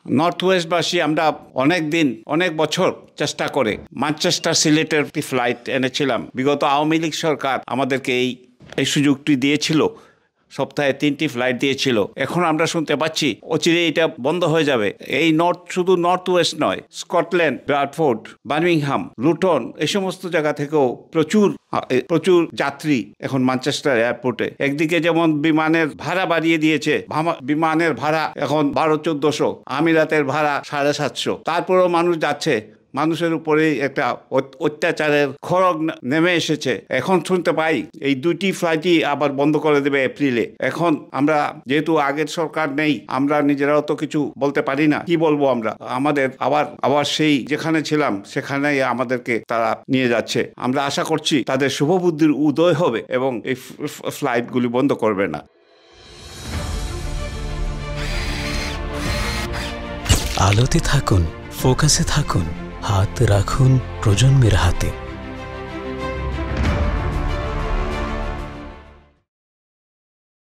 North ওয়েস্টবাসী আমরা অনেক দিন অনেক বছর চেষ্টা করে ম্যানচেস্টার সিলেটের একটি ফ্লাইট এনেছিলাম। বিগত আওয়ামী লীগ সরকার আমাদেরকে এই সুযোগটি দিয়েছিল, সপ্তাহে 3টি ফ্লাইট দিয়েছিল। এখন আমরা শুনতে পাচ্ছি অচিরেই এটা বন্ধ হয়ে যাবে। এই শুধু নর্থ ওয়েস্ট নয়, স্কটল্যান্ড, ব্রাডফোর্ড, বার্মিংহাম, লুটন এই সমস্ত জায়গা থেকেও প্রচুর যাত্রী এখন ম্যানচেস্টার এয়ারপোর্টে। একদিকে যেমন বিমানের ভাড়া বাড়িয়ে দিয়েছে, বিমানের ভাড়া এখন 1200-1400, আমিরাতের ভাড়া 750। তারপরেও মানুষ যাচ্ছে। মানুষের উপরে একটা অত্যাচারের খড়গ নেমে এসেছে। এখন শুনতে পাই এই 2টি ফ্লাইটই আবার বন্ধ করে দেবে এপ্রিলে। এখন আমরা যেহেতু আগের সরকার নেই, আমরা নিজেরাও তো কিছু বলতে পারি না। কি বলবো আমরা? আমাদের আবার সেই যেখানে ছিলাম সেখানেই আমাদেরকে তারা নিয়ে যাচ্ছে। আমরা আশা করছি তাদের শুভবুদ্ধির উদয় হবে এবং এই ফ্লাইটগুলি বন্ধ করবে না। আলোতে থাকুন, ফোকাসে থাকুন, হাত রাখুন প্রজন্মের হাতে।